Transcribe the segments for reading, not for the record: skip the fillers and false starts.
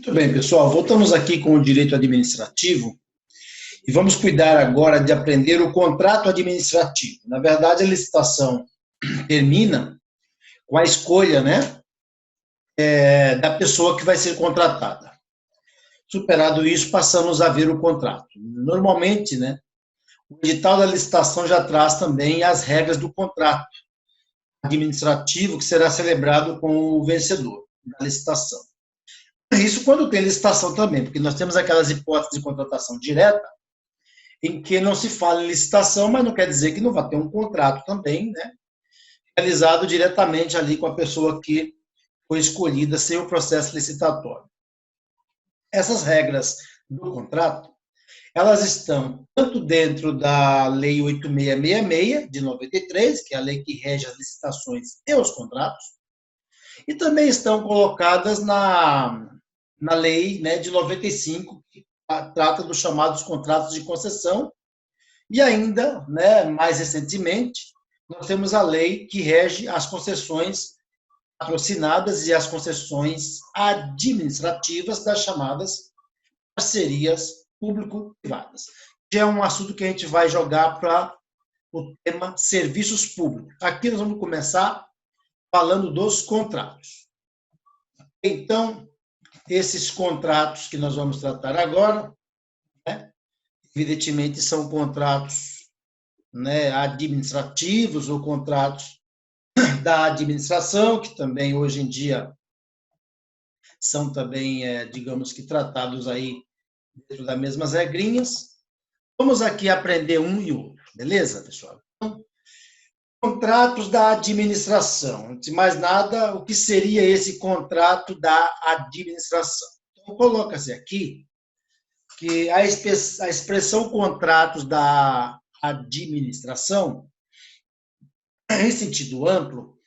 Muito bem, pessoal. Voltamos aqui com o direito administrativo e vamos cuidar agora de aprender o contrato administrativo. Na verdade, a licitação termina com a escolha, da pessoa que vai ser contratada. Superado isso, passamos a ver o contrato. Normalmente, o edital da licitação já traz também as regras do contrato administrativo que será celebrado com o vencedor da licitação. Isso quando tem licitação também, porque nós temos aquelas hipóteses de contratação direta, em que não se fala em licitação, mas não quer dizer que não vai ter um contrato também, realizado diretamente ali com a pessoa que foi escolhida sem o processo licitatório. Essas regras do contrato, elas estão tanto dentro da Lei 8666, de 93, que é a lei que rege as licitações e os contratos, e também estão colocadas na lei de 95, que trata dos chamados contratos de concessão, e ainda, mais recentemente, nós temos a lei que rege as concessões patrocinadas e as concessões administrativas das chamadas parcerias público-privadas, que é um assunto que a gente vai jogar para o tema serviços públicos. Aqui nós vamos começar falando dos contratos. Então, esses contratos que nós vamos tratar agora, evidentemente são contratos administrativos ou contratos da administração, que também hoje em dia são também, digamos que tratados aí dentro das mesmas regrinhas. Vamos aqui aprender um e outro, beleza, pessoal? Então, contratos da administração. Antes de mais nada, o que seria esse contrato da administração? Então, coloca-se aqui que a expressão contratos da administração, em sentido amplo,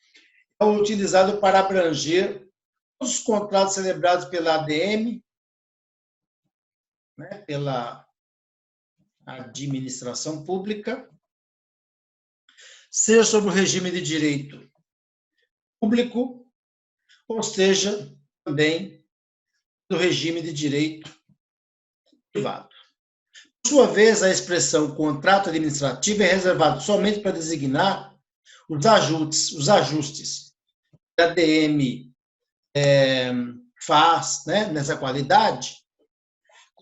é utilizado para abranger todos os contratos celebrados pela ADM, pela administração pública, seja sobre o regime de direito público, ou seja, também do regime de direito privado. Por sua vez, a expressão contrato administrativo é reservada somente para designar os ajustes que a ADM faz, nessa qualidade,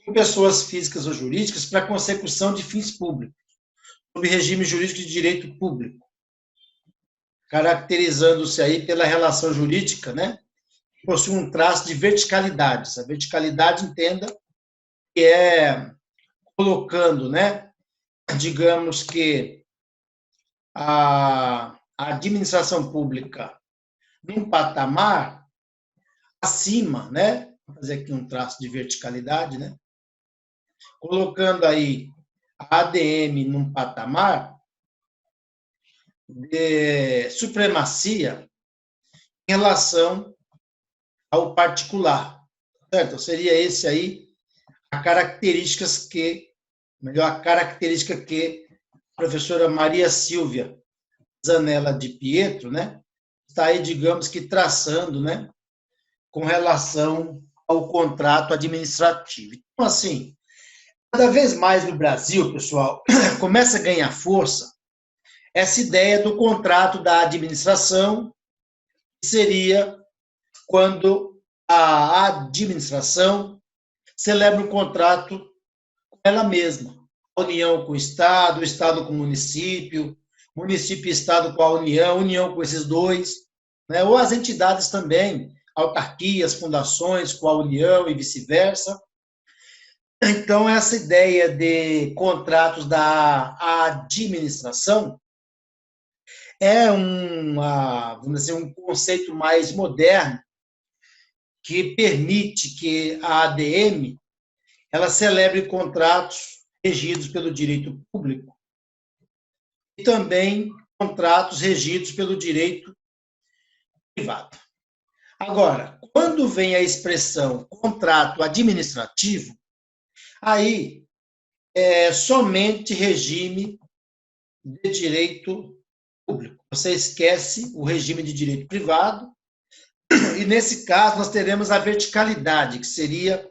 com pessoas físicas ou jurídicas para consecução de fins públicos, sob regime jurídico de direito público, caracterizando-se aí pela relação jurídica, que possui um traço de verticalidade. Essa verticalidade, entenda, que é colocando, digamos que a administração pública num patamar acima, vou fazer aqui um traço de verticalidade, colocando aí a ADM num patamar de supremacia em relação ao particular, certo? Seria esse aí a característica que a professora Maria Silvia Zanella de Pietro, está aí, digamos que traçando, com relação ao contrato administrativo. Então, assim, cada vez mais no Brasil, pessoal, começa a ganhar força essa ideia do contrato da administração, que seria quando a administração celebra um contrato com ela mesma, a União com o Estado com o município e Estado com a União com esses dois, ou as entidades também, autarquias, fundações com a União e vice-versa. Então, essa ideia de contratos da administração é vamos dizer, um conceito mais moderno que permite que a ADM ela celebre contratos regidos pelo direito público e também contratos regidos pelo direito privado. Agora, quando vem a expressão contrato administrativo, aí é somente regime de direito público. Você esquece o regime de direito privado, E nesse caso nós teremos a verticalidade, que seria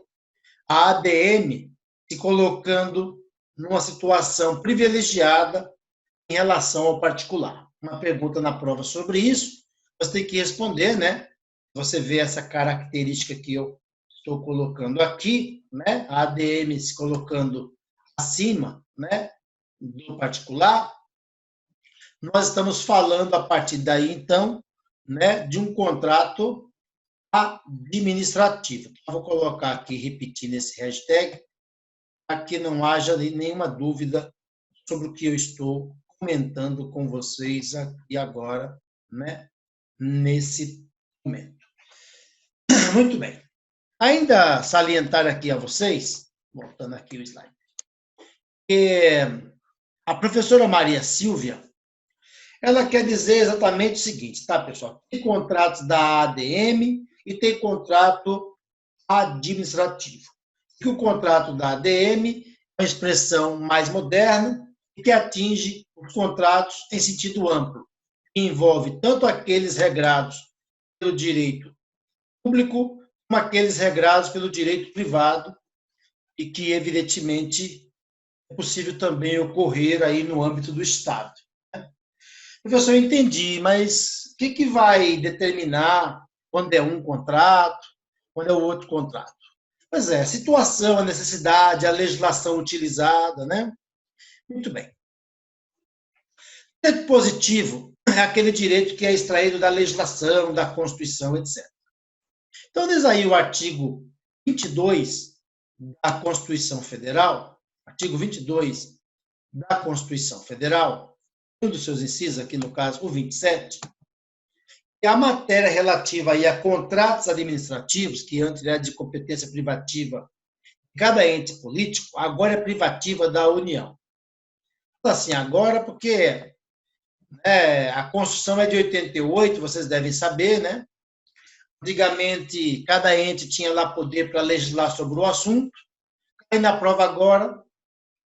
a ADM se colocando numa situação privilegiada em relação ao particular. Uma pergunta na prova sobre isso, você tem que responder, né? Você vê essa característica que eu estou colocando aqui, né? A ADM se colocando acima, né, do particular. Nós estamos falando a partir daí, então, né, de um contrato administrativo. Então, vou colocar aqui, repetindo esse hashtag, para que não haja nenhuma dúvida sobre o que eu estou comentando com vocês aqui agora, né, nesse momento. Muito bem. Ainda salientar aqui a vocês, voltando aqui o slide, que a professora Maria Silvia, ela quer dizer exatamente o seguinte, tá, pessoal? Tem contratos da ADM e tem contrato administrativo. Que o contrato da ADM é uma expressão mais moderna e que atinge os contratos em sentido amplo, que envolve tanto aqueles regrados pelo direito público como aqueles regrados pelo direito privado e que, evidentemente, é possível também ocorrer aí no âmbito do Estado. Professor, eu entendi, mas o que vai determinar quando é um contrato, quando é o outro contrato? Pois é, a situação, a necessidade, a legislação utilizada, né? Muito bem. O direito positivo é aquele direito que é extraído da legislação, da Constituição, etc. Então, diz aí o artigo 22 da Constituição Federal, artigo 22 da Constituição Federal, um dos seus incisos, aqui no caso, o 27, e a matéria relativa aí a contratos administrativos, que antes era de competência privativa de cada ente político, agora é privativa da União. Assim, agora, porque a Constituição é de 88, vocês devem saber, né? Antigamente, cada ente tinha lá poder para legislar sobre o assunto, e na prova agora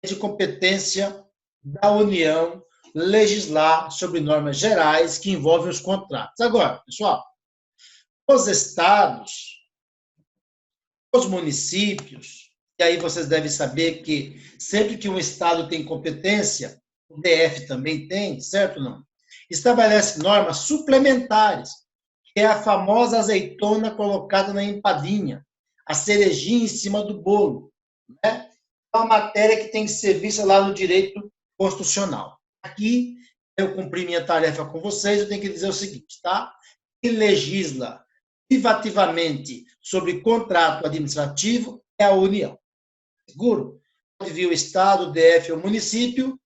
é de competência da União legislar sobre normas gerais que envolvem os contratos. Agora, pessoal, os estados, os municípios, e aí vocês devem saber que sempre que um estado tem competência, o DF também tem, certo ou não? Estabelece normas suplementares, que é a famosa azeitona colocada na empadinha, a cerejinha em cima do bolo, né? É uma matéria que tem que ser vista lá no direito constitucional. Aqui, eu cumpri minha tarefa com vocês, eu tenho que dizer o seguinte, tá? Quem legisla privativamente sobre contrato administrativo é a União. Seguro? Pode vir o Estado, o DF ou o município,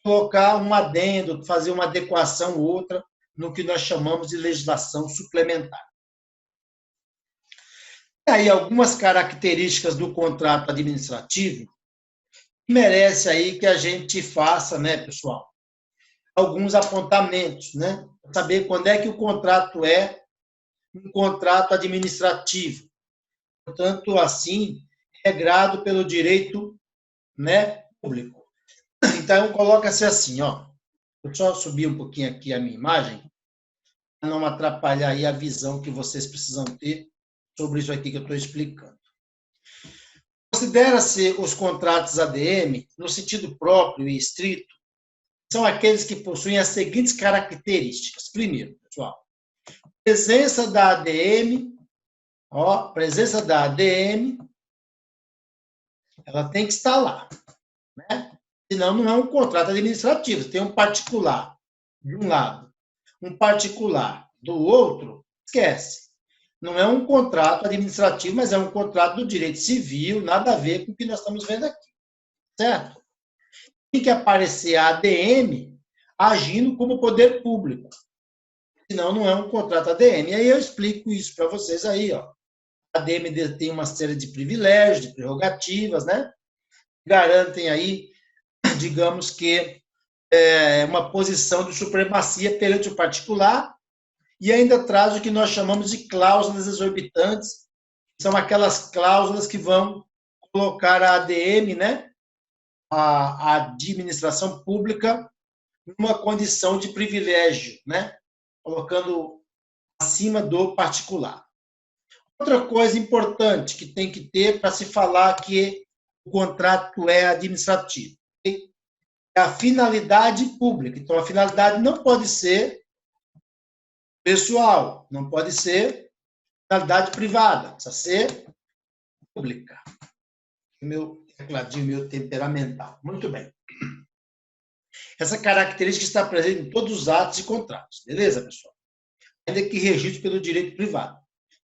colocar um adendo, fazer uma adequação ou outra no que nós chamamos de legislação suplementar. E aí, algumas características do contrato administrativo merece aí que a gente faça, né, pessoal, alguns apontamentos, né, para saber quando é que o contrato é um contrato administrativo. Portanto, assim, regrado pelo direito, né, público. Então, coloca-se assim, ó. Vou só subir um pouquinho aqui a minha imagem, para não atrapalhar aí a visão que vocês precisam ter sobre isso aqui que eu estou explicando. Considera-se os contratos ADM, no sentido próprio e estrito, são aqueles que possuem as seguintes características. Primeiro, pessoal, presença da ADM, presença da ADM, ela tem que estar lá, né? Senão não é um contrato administrativo. Tem um particular de um lado, um particular do outro, esquece. Não é um contrato administrativo, mas é um contrato do direito civil, nada a ver com o que nós estamos vendo aqui, certo? Tem que aparecer a ADM agindo como poder público, senão não é um contrato ADM. E aí eu explico isso para vocês aí, ó. A ADM tem uma série de privilégios, de prerrogativas, né? Garantem aí, digamos que, uma posição de supremacia perante o particular e ainda traz o que nós chamamos de cláusulas exorbitantes, que são aquelas cláusulas que vão colocar a ADM, né, a administração pública, numa condição de privilégio, né, colocando acima do particular. Outra coisa importante que tem que ter para se falar que o contrato é administrativo, okay? É a finalidade pública. Então, a finalidade não pode ser pessoal, não pode ser finalidade privada, precisa ser pública. Meu tecladinho, meu temperamental. Muito bem. Essa característica está presente em todos os atos e contratos. Beleza, pessoal? Ainda que regido pelo direito privado.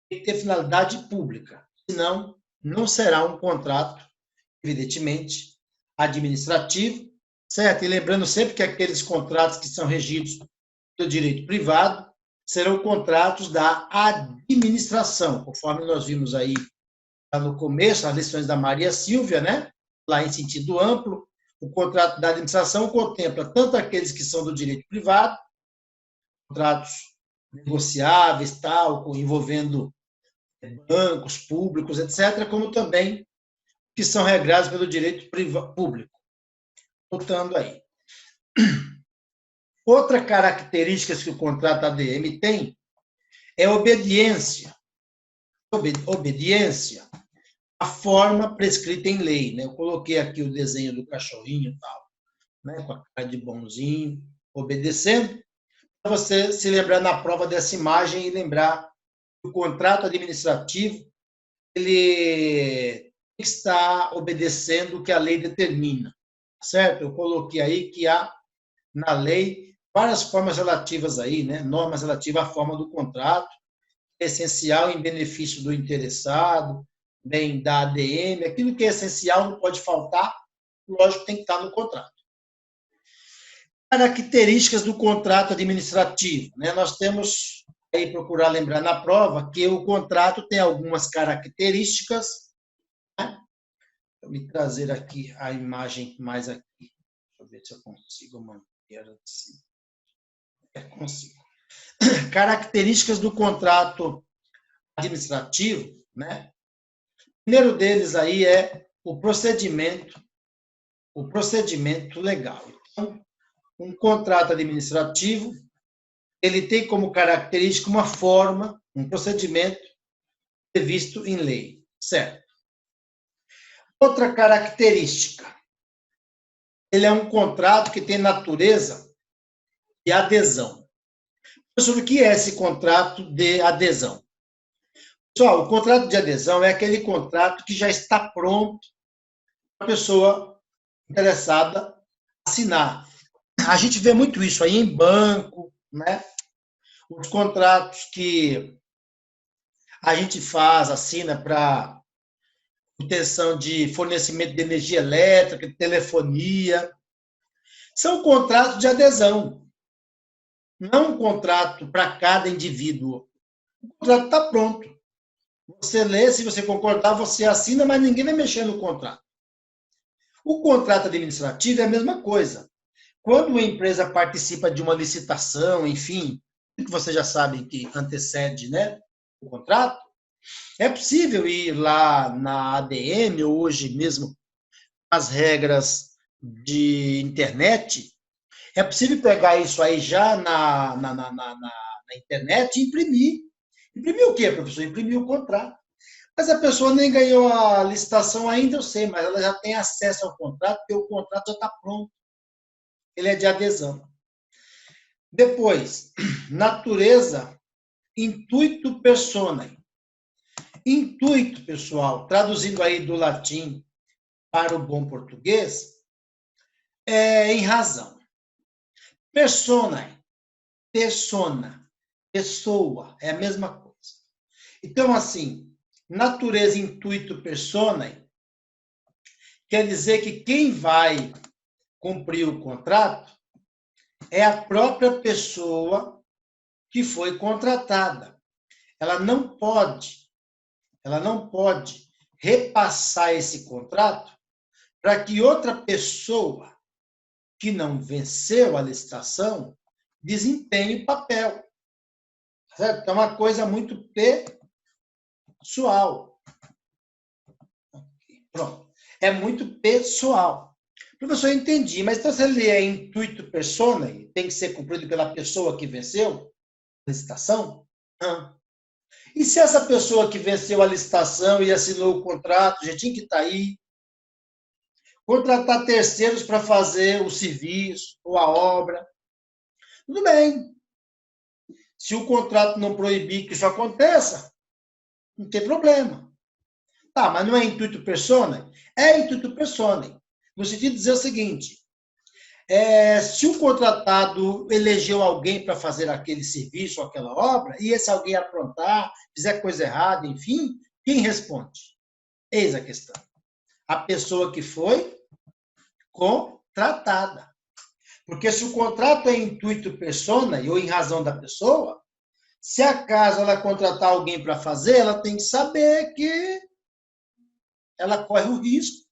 Tem que ter finalidade pública. Senão, não será um contrato, evidentemente, administrativo, certo? E lembrando sempre que aqueles contratos que são regidos pelo direito privado serão contratos da administração, conforme nós vimos aí lá no começo, as lições da Maria Silvia, né? Lá em sentido amplo, o contrato da administração contempla tanto aqueles que são do direito privado, contratos negociáveis, tal, envolvendo bancos, públicos, etc., como também que são regrados pelo direito público. Voltando aí. Outra característica que o contrato ADM tem é obediência. Obediência à forma prescrita em lei. Né? Eu coloquei aqui o desenho do cachorrinho e tal, né? Com a cara de bonzinho, obedecendo, para você se lembrar na prova dessa imagem e lembrar que o contrato administrativo ele está obedecendo o que a lei determina, certo? Eu coloquei aí que há na lei várias formas relativas aí, né? Normas relativas à forma do contrato, essencial em benefício do interessado, bem da ADM, aquilo que é essencial não pode faltar, lógico, tem que estar no contrato. Características do contrato administrativo, né? Nós temos aí procurar lembrar na prova que o contrato tem algumas características, né? Vou me trazer aqui a imagem mais aqui. Deixa eu ver se eu consigo manter assim. Consigo. Características do contrato administrativo, né? O primeiro deles aí é o procedimento legal. Então, um contrato administrativo, ele tem como característica uma forma, um procedimento previsto em lei, certo? Outra característica, ele é um contrato que tem natureza de adesão. Professor, o que é esse contrato de adesão? Pessoal, o contrato de adesão é aquele contrato que já está pronto para a pessoa interessada assinar. A gente vê muito isso aí em banco, né? Os contratos que a gente faz, assina para obtenção de fornecimento de energia elétrica, de telefonia, são contratos de adesão. Não um contrato para cada indivíduo. O contrato está pronto. Você lê, se você concordar, você assina, mas ninguém vai mexer no contrato. O contrato administrativo é a mesma coisa. Quando uma empresa participa de uma licitação, enfim, que vocês já sabem que antecede, né, o contrato, é possível ir lá na ADM, ou hoje mesmo as regras de internet, é possível pegar isso aí já na internet e imprimir. Imprimir o quê, professor? Imprimir o contrato. Mas a pessoa nem ganhou a licitação ainda, eu sei, mas ela já tem acesso ao contrato, porque o contrato já está pronto. Ele é de adesão. Depois, natureza, intuito personae. Intuito, pessoal, traduzindo aí do latim para o bom português, é em razão. Personae, persona, pessoa, é a mesma coisa. Então, assim, natureza, intuito, personae, quer dizer que quem vai cumprir o contrato é a própria pessoa que foi contratada. Ela não pode repassar esse contrato para que outra pessoa que não venceu a licitação desempenhe o papel. Certo? É uma coisa muito pessoal. Pronto. É muito pessoal. Professor, eu entendi, mas então se ele é intuito personae, tem que ser cumprido pela pessoa que venceu a licitação? Ah. E se essa pessoa que venceu a licitação e assinou o contrato, já tinha que estar aí, contratar terceiros para fazer o serviço ou a obra, tudo bem. Se o contrato não proibir que isso aconteça, não tem problema. Tá, mas não é intuito personae? É intuito personae. No sentido de dizer o seguinte, se o contratado elegeu alguém para fazer aquele serviço ou aquela obra, e esse alguém aprontar, fizer coisa errada, enfim, quem responde? Eis a questão. A pessoa que foi contratada. Porque se o contrato é intuito personae, ou em razão da pessoa, se acaso ela contratar alguém para fazer, ela tem que saber que ela corre o risco,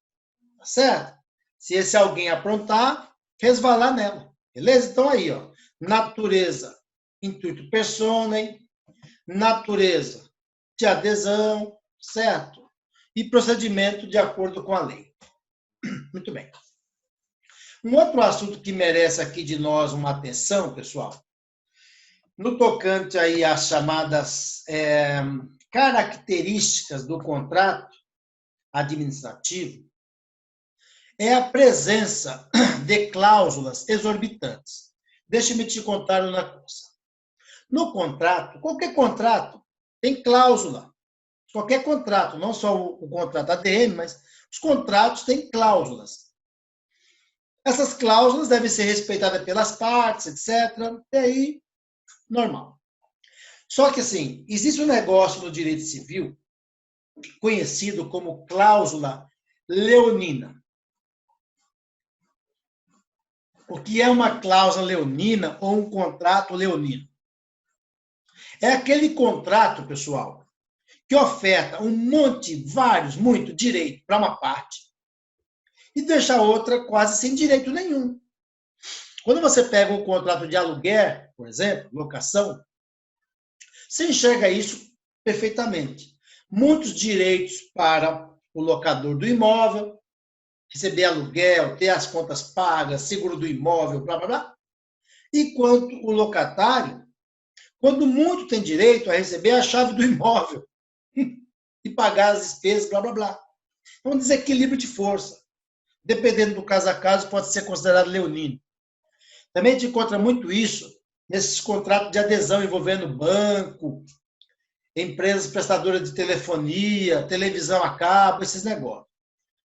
tá certo? Se esse alguém aprontar, resvalar nela. Beleza? Então aí, ó, natureza, intuito personae, natureza de adesão, certo? E procedimento de acordo com a lei. Muito bem. Um outro assunto que merece aqui de nós uma atenção, pessoal, no tocante aí às chamadas características do contrato administrativo, é a presença de cláusulas exorbitantes. Deixe-me te contar uma coisa. No contrato, qualquer contrato tem cláusula. Qualquer contrato, não só o contrato ADM, mas os contratos têm cláusulas. Essas cláusulas devem ser respeitadas pelas partes, etc. E aí, normal. Só que, assim, existe um negócio no direito civil conhecido como cláusula leonina. O que é uma cláusula leonina ou um contrato leonino? É aquele contrato, pessoal, que oferta um monte, vários, muito direito para uma parte e deixa a outra quase sem direito nenhum. Quando você pega um contrato de aluguel, por exemplo, locação, você enxerga isso perfeitamente. Muitos direitos para o locador do imóvel, receber aluguel, ter as contas pagas, seguro do imóvel, blá, blá, blá. Enquanto o locatário, quando muito tem direito a receber a chave do imóvel e pagar as despesas, blá, blá, blá. É um desequilíbrio de força. Dependendo do caso a caso, pode ser considerado leonino. Também te encontra muito isso nesses contratos de adesão envolvendo banco, empresas prestadoras de telefonia, televisão a cabo, esses negócios.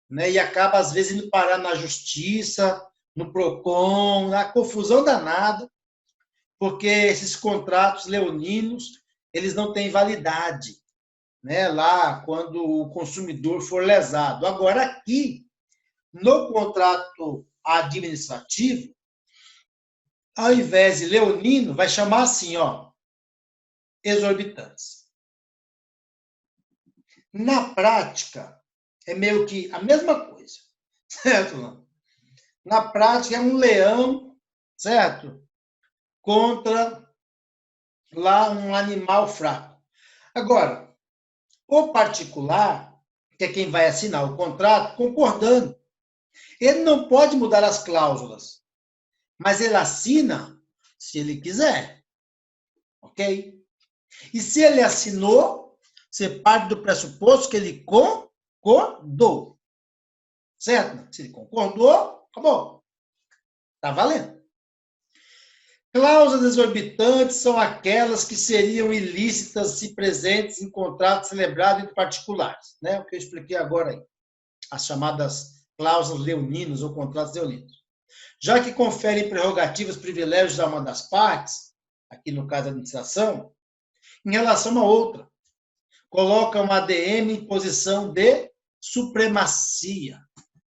Né? E acaba, às vezes, indo parar na justiça, no PROCON, na confusão danada, porque esses contratos leoninos, eles não têm validade, né? Lá, quando o consumidor for lesado. Agora, aqui, no contrato administrativo, ao invés de leonino, vai chamar assim, ó, exorbitantes. Na prática, é meio que a mesma coisa, certo? Na prática, é um leão, certo? Contra lá um animal fraco. Agora, o particular, que é quem vai assinar o contrato, concordando. Ele não pode mudar as cláusulas, mas ele assina se ele quiser, ok? E se ele assinou, você parte do pressuposto que ele concordou, certo? Se ele concordou, acabou. Está valendo. Cláusulas exorbitantes são aquelas que seriam ilícitas se presentes em contratos celebrados entre particulares, né? O que eu expliquei agora aí. As chamadas cláusulas leoninas ou contratos leoninos. Já que conferem prerrogativas, privilégios a uma das partes, aqui no caso da administração, em relação a outra, coloca uma ADM em posição de supremacia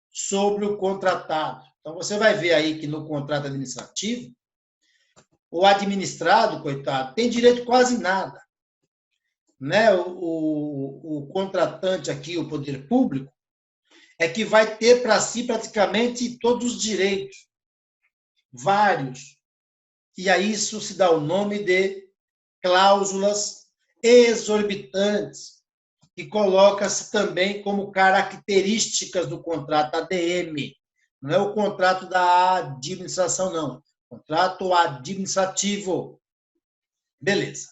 sobre o contratado. Então, você vai ver aí que no contrato administrativo, o administrado, coitado, tem direito quase nada. Né? O contratante aqui, o poder público, é que vai ter para si praticamente todos os direitos, vários. E a isso se dá o nome de cláusulas exorbitantes, que coloca-se também como características do contrato ADM. Não é o contrato da administração, não. Contrato administrativo. Beleza.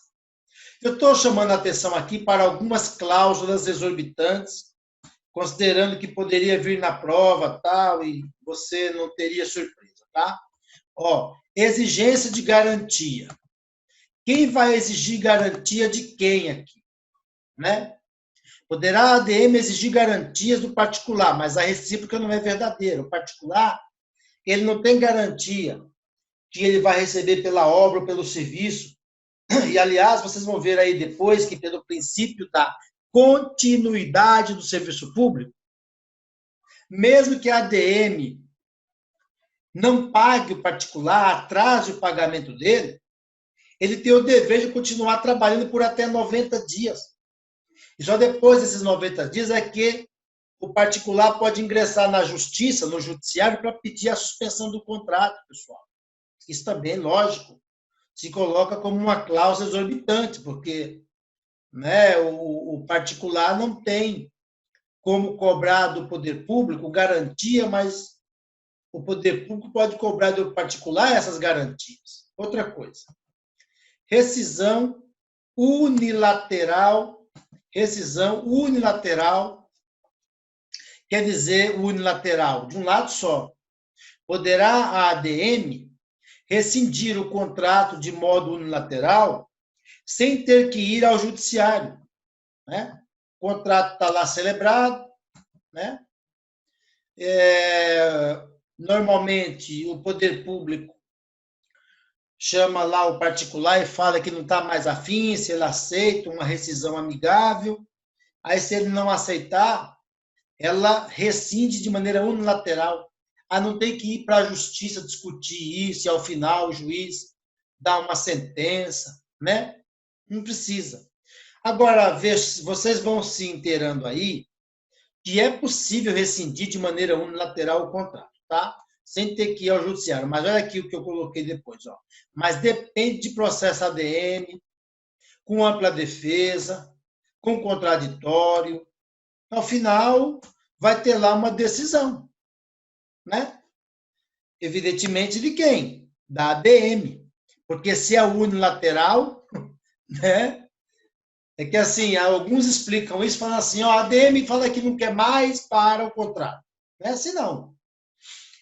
Eu estou chamando a atenção aqui para algumas cláusulas exorbitantes, considerando que poderia vir na prova, tal, e você não teria surpresa, tá? Ó, exigência de garantia. Quem vai exigir garantia de quem aqui, né? Poderá a ADM exigir garantias do particular, mas a recíproca não é verdadeira. O particular, ele não tem garantia que ele vai receber pela obra ou pelo serviço. E, aliás, vocês vão ver aí depois que, pelo princípio da continuidade do serviço público, mesmo que a ADM não pague o particular, atrase o pagamento dele, ele tem o dever de continuar trabalhando por até 90 dias. E só depois desses 90 dias é que o particular pode ingressar na justiça, no judiciário, para pedir a suspensão do contrato, pessoal. Isso também, lógico, se coloca como uma cláusula exorbitante, porque, né, o particular não tem como cobrar do poder público garantia, mas o poder público pode cobrar do particular essas garantias. Outra coisa, rescisão unilateral quer dizer unilateral, de um lado só. Poderá a ADM rescindir o contrato de modo unilateral sem ter que ir ao judiciário, né? O contrato está lá celebrado, né? Normalmente, o poder público chama lá o particular e fala que não está mais afim, se ele aceita uma rescisão amigável. Aí, se ele não aceitar, ela rescinde de maneira unilateral, a não ter que ir para a justiça discutir isso e, ao final, o juiz dá uma sentença, né? Não precisa. Agora, vocês vão se inteirando aí que é possível rescindir de maneira unilateral o contrato, tá? Sem ter que ir ao judiciário. Mas olha aqui o que eu coloquei depois, ó. Mas depende de processo ADM, com ampla defesa, com contraditório. Ao final, vai ter lá uma decisão, né? Evidentemente, de quem? Da ADM. Porque se é unilateral, né? É que, assim, alguns explicam isso, falam assim, ó, a ADM fala que não quer mais para o contrato. Não é assim, não.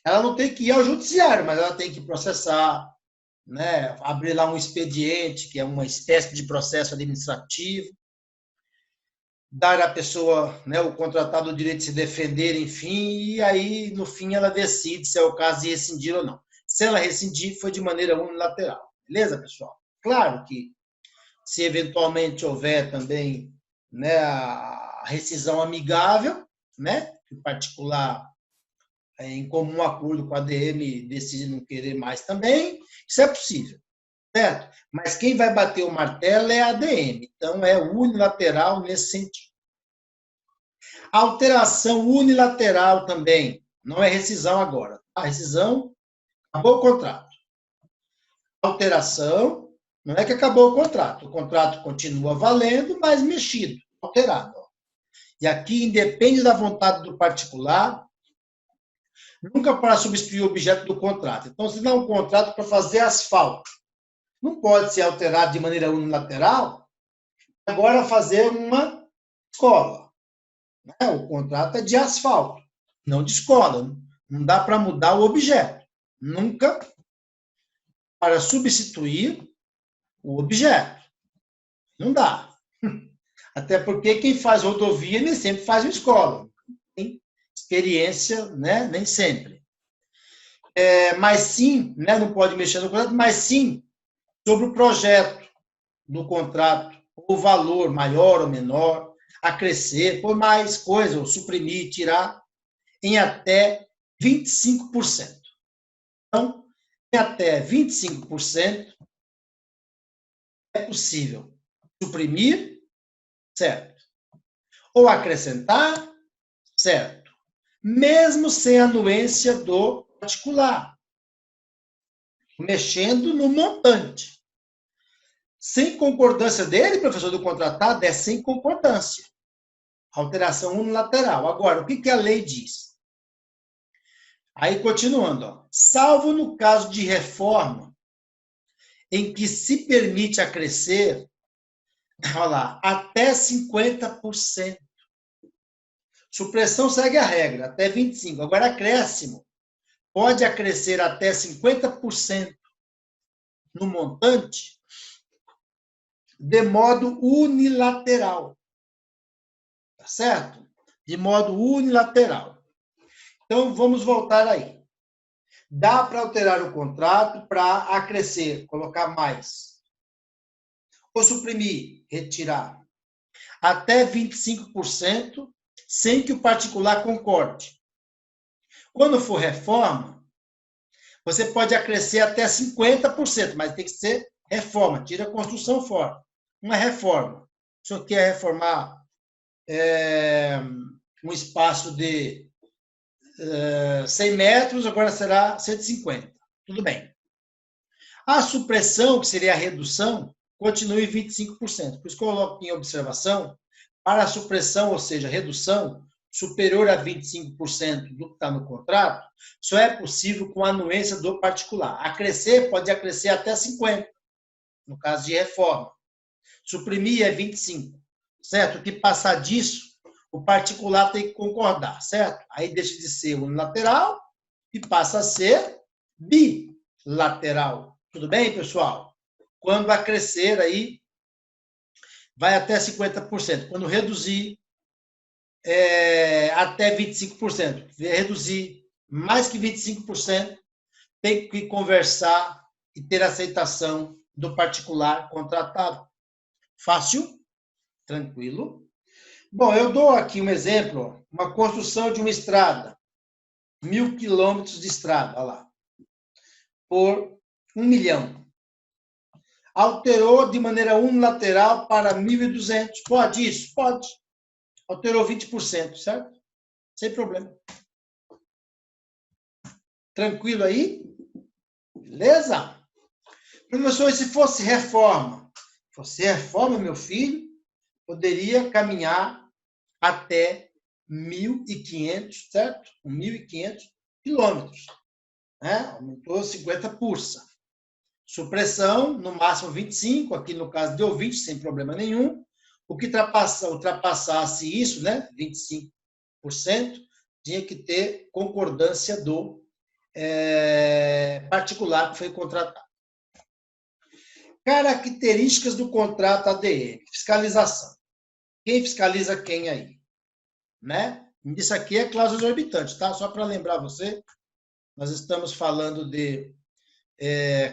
Ela não tem que ir ao judiciário, mas ela tem que processar, né? Abrir lá um expediente, que é uma espécie de processo administrativo, dar à pessoa, né, o contratado, o direito de se defender, enfim, e aí, no fim, ela decide se é o caso de rescindir ou não. Se ela rescindir, foi de maneira unilateral. Beleza, pessoal? Claro que, se eventualmente houver também, né, a rescisão amigável, né, que o particular, em comum acordo com a ADM, decide não querer mais também, isso é possível. Certo? Mas quem vai bater o martelo é a ADM. Então, é unilateral nesse sentido. Alteração unilateral também. Não é rescisão agora. A rescisão, acabou o contrato. Alteração, não é que acabou o contrato. O contrato continua valendo, mas mexido, alterado. E aqui, independe da vontade do particular, nunca para substituir o objeto do contrato. Então, se dá um contrato para fazer asfalto, não pode ser alterado de maneira unilateral, agora fazer uma escola. O contrato é de asfalto, não de escola. Não dá para mudar o objeto. Nunca para substituir o objeto. Não dá. Até porque quem faz rodovia nem sempre faz uma escola. Tem experiência, né? Nem sempre. Mas sim, né? Não pode mexer no contrato, mas sim sobre o projeto do contrato, o valor maior ou menor, acrescer, por mais coisa, ou suprimir, tirar, em até 25%. Então, em até 25% é possível suprimir, certo? Ou acrescentar, certo? Mesmo sem anuência do particular, mexendo no montante. Sem concordância dele, professor, do contratado, é sem concordância. Alteração unilateral. Agora, o que a lei diz? Aí, continuando, ó. Salvo no caso de reforma, em que se permite acrescer, Olha lá, até 50%. Supressão segue a regra, até 25%. Agora, acréscimo pode acrescer até 50% no montante de modo unilateral. Tá certo? De modo unilateral. Então, vamos voltar aí. Dá para alterar o contrato para acrescer, colocar mais. Ou suprimir, retirar. Até 25%, sem que o particular concorde. Quando for reforma, você pode acrescer até 50%, mas tem que ser reforma, tira a construção fora. Uma reforma. O senhor quer reformar um espaço de 100 metros, agora será 150. Tudo bem. A supressão, que seria a redução, continua em 25%. Por isso que eu coloco em observação, para a supressão, ou seja, redução, superior a 25% do que está no contrato, só é possível com a anuência do particular. Acrescer, pode acrescer até 50%, no caso de reforma. Suprimir é 25%, certo? O que passar disso, o particular tem que concordar, certo? Aí deixa de ser unilateral e passa a ser bilateral. Tudo bem, pessoal? Quando acrescer aí, vai até 50%. Quando reduzir, até 25%. Reduzir mais que 25%, tem que conversar e ter aceitação do particular contratado. Fácil? Tranquilo? Bom, eu dou aqui um exemplo, uma construção de uma estrada, 1.000 quilômetros de estrada, olha lá, por 1 milhão. Alterou de maneira unilateral para 1.200. Pode isso? Pode. Alterou 20%, certo? Sem problema. Tranquilo aí? Beleza? Professor, e se fosse reforma? Se fosse reforma, meu filho, poderia caminhar até 1.500, certo? 1.500 quilômetros. Né? Aumentou 50 pulsa. Supressão, no máximo 25, aqui no caso deu 20, sem problema nenhum. O que ultrapassasse isso, né, 25%, tinha que ter concordância do particular que foi contratado. Características do contrato ADM. Fiscalização. Quem fiscaliza quem aí? Né? Isso aqui é cláusula exorbitante, tá? Só para lembrar você, nós estamos falando de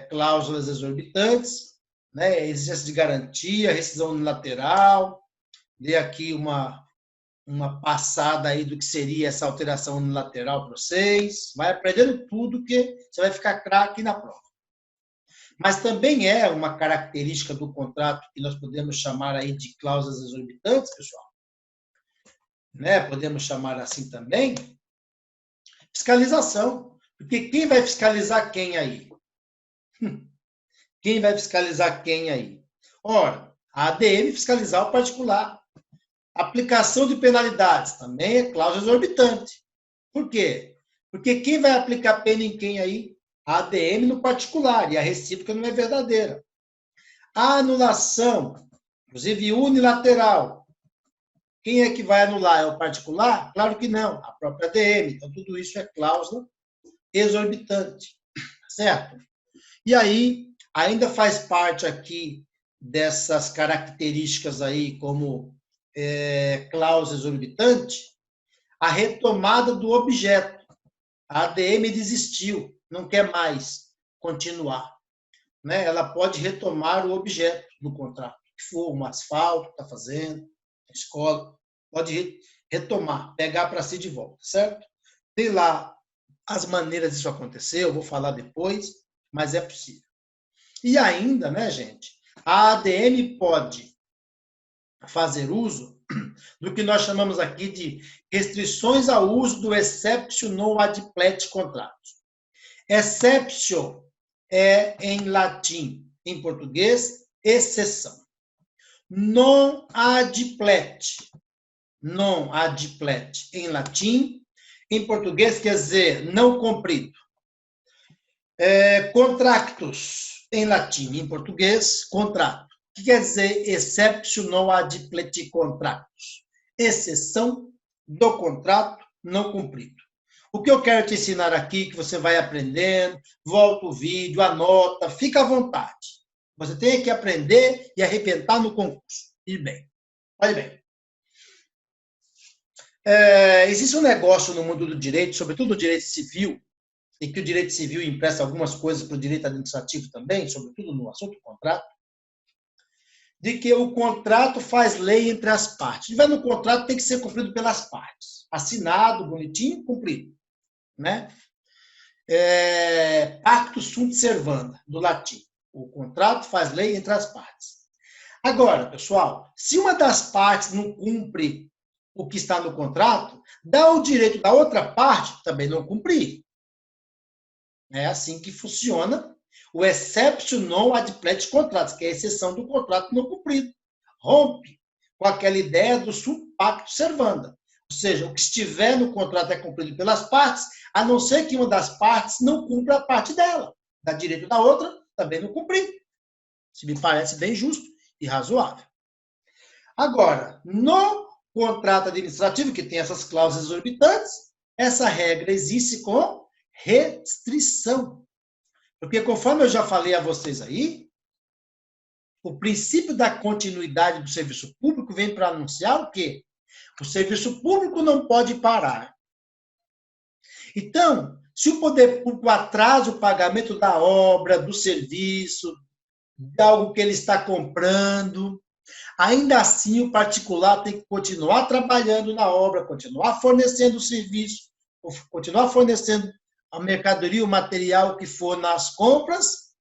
cláusulas exorbitantes, né? Exigência de garantia, rescisão unilateral. Dei aqui uma passada aí do que seria essa alteração unilateral para vocês. Vai aprendendo tudo que você vai ficar craque na prova. Mas também é uma característica do contrato que nós podemos chamar aí de cláusulas exorbitantes, pessoal. Né? Podemos chamar assim também. Fiscalização. Porque quem vai fiscalizar quem aí? Quem vai fiscalizar quem aí? Ora, a ADM fiscalizar o particular. Aplicação de penalidades também é cláusula exorbitante. Por quê? Porque quem vai aplicar pena em quem aí? A ADM no particular, e a recíproca não é verdadeira. A anulação, inclusive unilateral. Quem é que vai anular? É o particular? Claro que não, a própria ADM. Então, tudo isso é cláusula exorbitante. Certo? E aí, ainda faz parte aqui dessas características aí, como cláusula exorbitante, a retomada do objeto. A ADM desistiu, não quer mais continuar. Né? Ela pode retomar o objeto do contrato, que for um asfalto, está fazendo, a escola, pode retomar, pegar para si de volta, certo? Tem lá as maneiras disso acontecer, eu vou falar depois, mas é possível. E ainda, né, gente, a ADM pode fazer uso do que nós chamamos aqui de restrições ao uso do exceptio non adplet contratos. Exceptio é em latim, em português, exceção. Non adplet em latim, em português quer dizer não cumprido. Contractus, em latim, em português, contrato. O que quer dizer exceptional adipletic contractus? Exceção do contrato não cumprido. O que eu quero te ensinar aqui, que você vai aprendendo, volta o vídeo, anota, fica à vontade. Você tem que aprender e arrebentar no concurso. E bem, olha bem. Existe um negócio no mundo do direito, sobretudo o direito civil, e que o direito civil empresta algumas coisas para o direito administrativo também, sobretudo no assunto do contrato, de que o contrato faz lei entre as partes. Se tiver no contrato, tem que ser cumprido pelas partes. Assinado, bonitinho, cumprido. Né? Pacto sunt servanda, do latim. O contrato faz lei entre as partes. Agora, pessoal, se uma das partes não cumpre o que está no contrato, dá o direito da outra parte também não cumprir. É assim que funciona o exceptional adipletic contract, que é a exceção do contrato não cumprido. Rompe com aquela ideia do sunt pacto servanda. Ou seja, o que estiver no contrato é cumprido pelas partes, a não ser que uma das partes não cumpra a parte dela. Dá direito da outra, também não cumprir. Isso me parece bem justo e razoável. Agora, no contrato administrativo, que tem essas cláusulas exorbitantes, essa regra existe com restrição. Porque, conforme eu já falei a vocês aí, o princípio da continuidade do serviço público vem para anunciar o quê? O serviço público não pode parar. Então, se o poder público atrasa o pagamento da obra, do serviço, de algo que ele está comprando, ainda assim o particular tem que continuar trabalhando na obra, continuar fornecendo o serviço, continuar fornecendo a mercadoria, o material que for nas compras,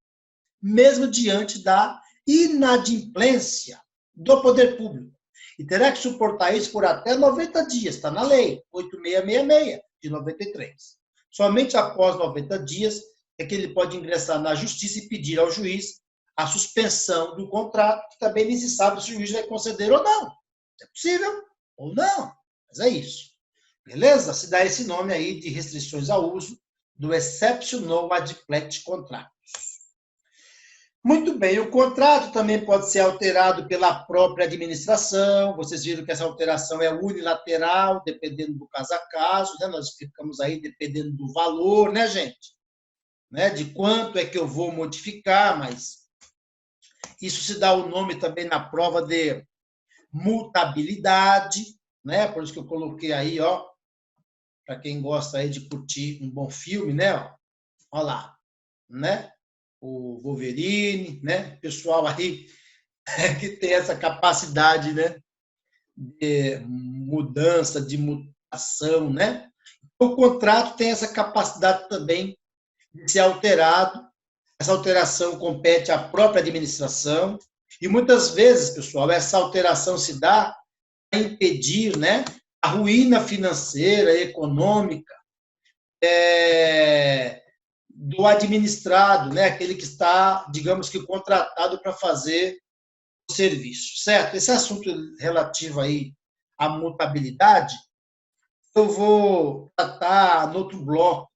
mesmo diante da inadimplência do poder público. E terá que suportar isso por até 90 dias, está na lei, 8666, de 93. Somente após 90 dias é que ele pode ingressar na justiça e pedir ao juiz a suspensão do contrato, que também nem se sabe se o juiz vai conceder ou não. É possível ou não, mas é isso. Beleza? Se dá esse nome aí de restrições ao uso do exceptional adipletic contractus. Muito bem, o contrato também pode ser alterado pela própria administração. Vocês viram que essa alteração é unilateral, dependendo do caso a caso, né? Nós explicamos aí, dependendo do valor, né, gente? Né? De quanto é que eu vou modificar, mas isso se dá o nome também na prova de mutabilidade, né? Por isso que eu coloquei aí, ó, para quem gosta aí de curtir um bom filme, né? Olha lá, né? O Wolverine, né? Pessoal aí que tem essa capacidade, né? De mudança, de mutação, né? O contrato tem essa capacidade também de ser alterado. Essa alteração compete à própria administração e muitas vezes, pessoal, essa alteração se dá para impedir, né, a ruína financeira, econômica do administrado, né, aquele que está, digamos que, contratado para fazer o serviço, certo? Esse assunto relativo aí à mutabilidade, eu vou tratar no outro bloco,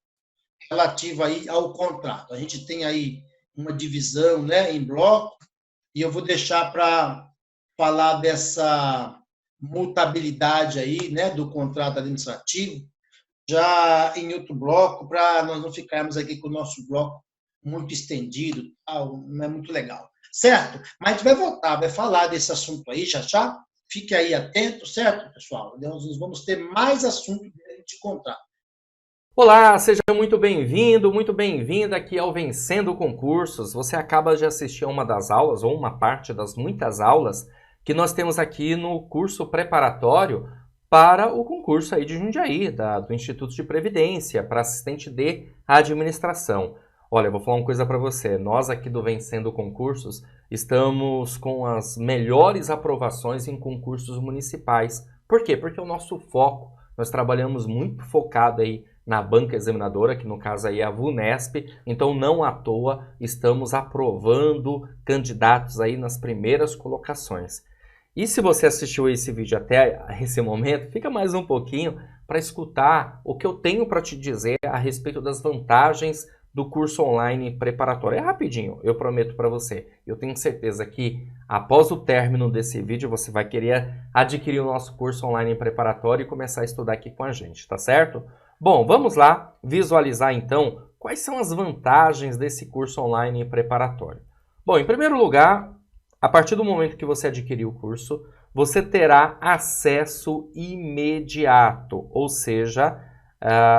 relativo aí ao contrato. A gente tem aí uma divisão, né, em bloco, e eu vou deixar para falar dessa mutabilidade aí, né, do contrato administrativo, já em outro bloco, para nós não ficarmos aqui com o nosso bloco muito estendido, não é muito legal. Certo? Mas a gente vai voltar, vai falar desse assunto aí já já. Fique aí atento, certo, pessoal? Nós vamos ter mais assunto de contrato. Olá, seja muito bem-vindo, muito bem-vinda aqui ao Vencendo Concursos. Você acaba de assistir a uma das aulas, ou uma parte das muitas aulas, que nós temos aqui no curso preparatório para o concurso aí de Jundiaí, do Instituto de Previdência, para assistente de administração. Olha, eu vou falar uma coisa para você, nós aqui do Vencendo Concursos estamos com as melhores aprovações em concursos municipais. Por quê? Porque o nosso foco, nós trabalhamos muito focado aí na banca examinadora, que no caso aí é a VUNESP, então não à toa estamos aprovando candidatos aí nas primeiras colocações. E se você assistiu esse vídeo até esse momento, fica mais um pouquinho para escutar o que eu tenho para te dizer a respeito das vantagens do curso online preparatório. É rapidinho, eu prometo para você. Eu tenho certeza que após o término desse vídeo você vai querer adquirir o nosso curso online preparatório e começar a estudar aqui com a gente, tá certo? Bom, vamos lá visualizar então quais são as vantagens desse curso online preparatório. Bom, em primeiro lugar, a partir do momento que você adquirir o curso, você terá acesso imediato, ou seja,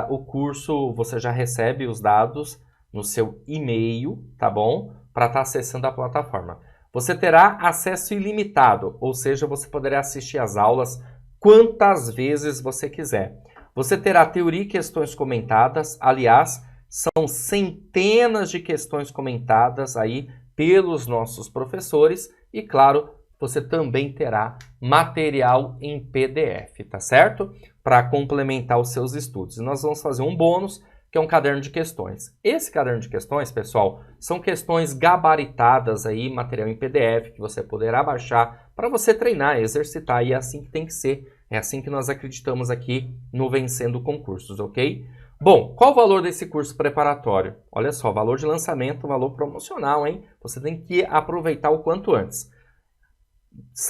o curso você já recebe os dados no seu e-mail, tá bom? Para estar acessando a plataforma. Você terá acesso ilimitado, ou seja, você poderá assistir às aulas quantas vezes você quiser. Você terá teoria e questões comentadas, aliás, são centenas de questões comentadas aí pelos nossos professores e, claro, você também terá material em PDF, tá certo? Para complementar os seus estudos. E nós vamos fazer um bônus, que é um caderno de questões. Esse caderno de questões, pessoal, são questões gabaritadas aí, material em PDF, que você poderá baixar para você treinar, exercitar, e é assim que tem que ser. É assim que nós acreditamos aqui no Vencendo Concursos, ok? Bom, qual o valor desse curso preparatório? Olha só, valor de lançamento, valor promocional, hein? Você tem que aproveitar o quanto antes.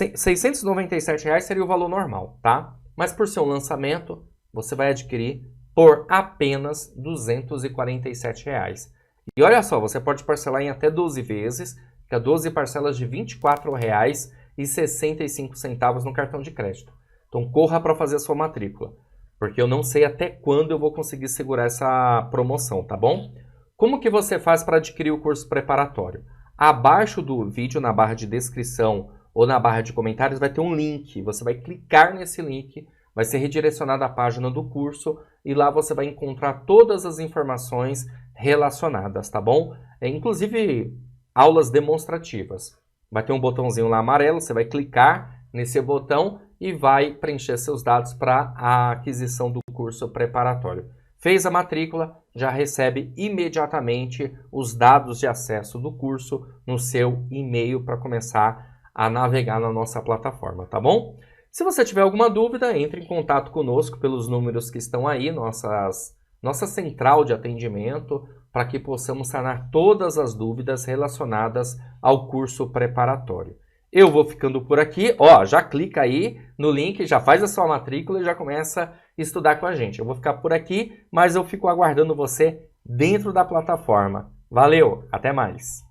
R$ 697 seria o valor normal, tá? Mas por ser um lançamento, você vai adquirir por apenas R$ 247. E olha só, você pode parcelar em até 12 vezes, que é 12 parcelas de R$ 24,65 no cartão de crédito. Então corra para fazer a sua matrícula, porque eu não sei até quando eu vou conseguir segurar essa promoção, tá bom? Como que você faz para adquirir o curso preparatório? Abaixo do vídeo, na barra de descrição ou na barra de comentários, vai ter um link. Você vai clicar nesse link, vai ser redirecionado à página do curso e lá você vai encontrar todas as informações relacionadas, tá bom? Inclusive aulas demonstrativas. Vai ter um botãozinho lá amarelo, você vai clicar nesse botão e vai preencher seus dados para a aquisição do curso preparatório. Fez a matrícula, já recebe imediatamente os dados de acesso do curso no seu e-mail para começar a navegar na nossa plataforma, tá bom? Se você tiver alguma dúvida, entre em contato conosco pelos números que estão aí, nossa central de atendimento, para que possamos sanar todas as dúvidas relacionadas ao curso preparatório. Eu vou ficando por aqui, ó, já clica aí no link, já faz a sua matrícula e já começa a estudar com a gente. Eu vou ficar por aqui, mas eu fico aguardando você dentro da plataforma. Valeu, até mais!